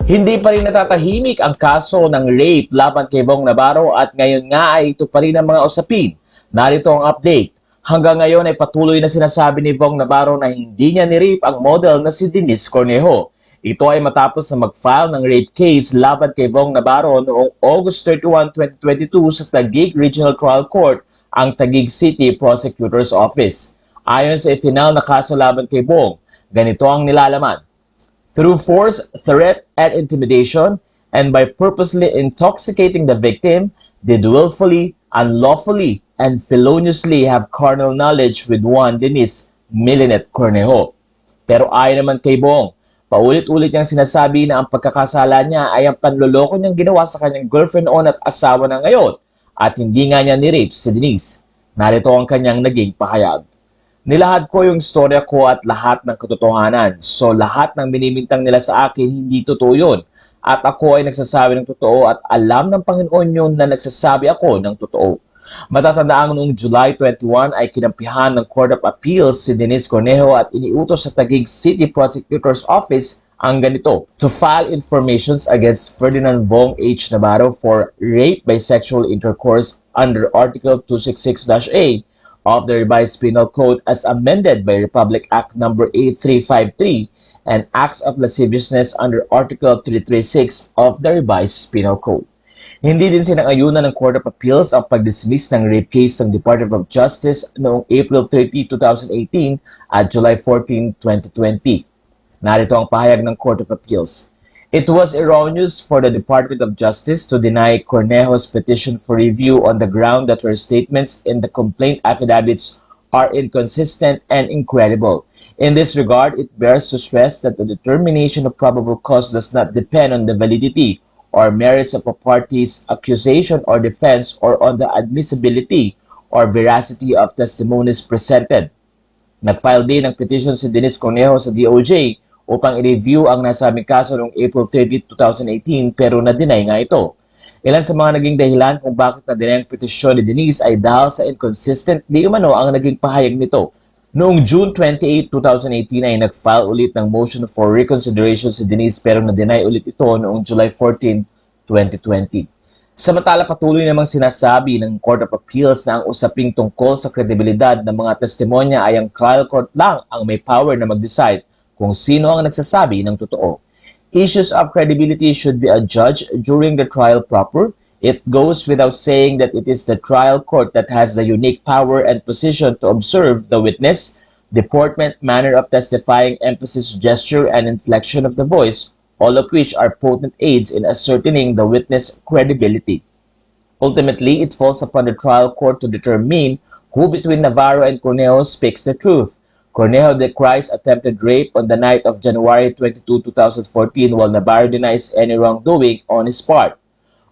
Hindi pa rin natatahimik ang kaso ng rape laban kay Vhong Navarro at ngayon nga ay ito pa rin ang mga usapin. Narito ang update. Hanggang ngayon ay patuloy na sinasabi ni Vhong Navarro na hindi niya ni-rape ang model na si Denice Cornejo. Ito ay matapos na mag-file ng rape case laban kay Vhong Navarro noong August 31, 2022 sa Taguig Regional Trial Court, ang Taguig City Prosecutor's Office. Ayon sa ipinal na kaso laban kay Vhong, ganito ang nilalaman. Through force, threat, and intimidation, and by purposely intoxicating the victim, did willfully, unlawfully, and feloniously have carnal knowledge with one Denice Milinet Cornejo. Pero ayon naman kay Vhong, paulit-ulit niyang sinasabi na ang pagkakasala niya ay ang panloloko niyang ginawa sa kanyang girlfriend noon at asawa na ngayon, at hindi nga niya ni-rape si Denice. Narito ang kanyang naging pahayag. Nilahad ko yung istorya ko at lahat ng katotohanan. So lahat ng minimintang nila sa akin, hindi totoo yun. At ako ay nagsasabi ng totoo at alam ng Panginoon yun na nagsasabi ako ng totoo. Matatandaan noong July 21 ay kinampihan ng Court of Appeals si Denice Cornejo at iniutos sa Taguig City Prosecutor's Office ang ganito: to file informations against Ferdinand Vhong H. Navarro for rape by sexual intercourse under Article 266-A of the Revised Penal Code as amended by Republic Act No. 8353 and Acts of Lasciviousness under Article 336 of the Revised Penal Code. Hindi din sinang-ayunan ng Court of Appeals ang pag-dismiss ng rape case ng Department of Justice noong April 30, 2018 at July 14, 2020. Narito ang pahayag ng Court of Appeals. It was erroneous for the Department of Justice to deny Cornejo's petition for review on the ground that her statements in the complaint affidavits are inconsistent and incredible. In this regard, it bears to stress that the determination of probable cause does not depend on the validity or merits of a party's accusation or defense or on the admissibility or veracity of testimonies presented. Nag-file din ng petition si Denice Cornejo sa DOJ upang i-review ang nasabing kaso noong April 30, 2018 pero na-deny nga ito. Ilan sa mga naging dahilan kung bakit na-deny ang petisyon ni Denice ay dahil sa inconsistent di umano ang naging pahayag nito. Noong June 28, 2018 ay nag-file ulit ng motion for reconsideration si Denice pero na-deny ulit ito noong July 14, 2020. Samantala patuloy namang sinasabi ng Court of Appeals na ang usaping tungkol sa kredibilidad ng mga testimonya ay ang trial court lang ang may power na mag-decide kung sino ang nagsasabi ng totoo. Issues of credibility should be adjudged during the trial proper. It goes without saying that it is the trial court that has the unique power and position to observe the witness, deportment, manner of testifying, emphasis, gesture, and inflection of the voice, all of which are potent aids in ascertaining the witness' credibility. Ultimately, it falls upon the trial court to determine who between Navarro and Cornejo speaks the truth. Cornejo decries attempted rape on the night of January 22, 2014 while Navarro denies any wrongdoing on his part.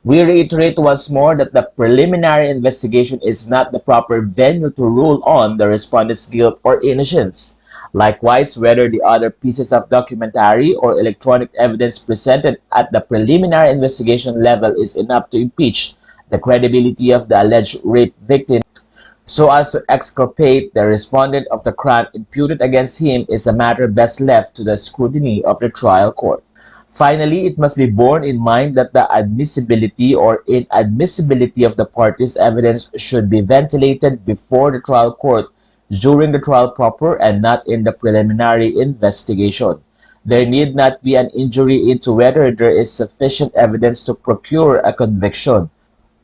We reiterate once more that the preliminary investigation is not the proper venue to rule on the respondent's guilt or innocence. Likewise, whether the other pieces of documentary or electronic evidence presented at the preliminary investigation level is enough to impeach the credibility of the alleged rape victim so as to exculpate the respondent of the crime imputed against him is a matter best left to the scrutiny of the trial court. Finally, it must be borne in mind that the admissibility or inadmissibility of the parties' evidence should be ventilated before the trial court during the trial proper and not in the preliminary investigation. There need not be an inquiry into whether there is sufficient evidence to procure a conviction.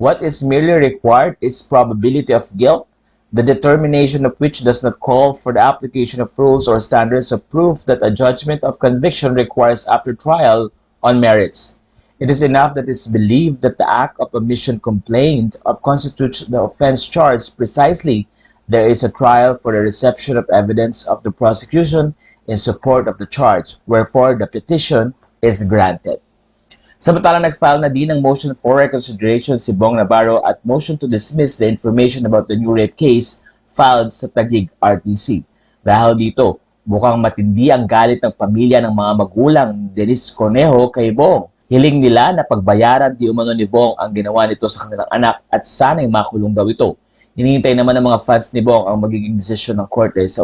What is merely required is probability of guilt, the determination of which does not call for the application of rules or standards of proof that a judgment of conviction requires after trial on merits. It is enough that it is believed that the act of omission complained of constitutes the offense charged precisely. There is a trial for the reception of evidence of the prosecution in support of the charge, wherefore the petition is granted. Samantala nag-file na din ng motion for reconsideration si Vhong Navarro at motion to dismiss the information about the new rape case filed sa Taguig RTC. Dahil dito, mukhang matindi ang galit ng pamilya ng mga magulang ni Denice Cornejo kay Vhong. Hiling nila na pagbayaran di umano ni Vhong ang ginawa nito sa kanilang anak at sana'y makulong daw ito. Hinihintay naman ng mga fans ni Vhong ang magiging desisyon ng korte sa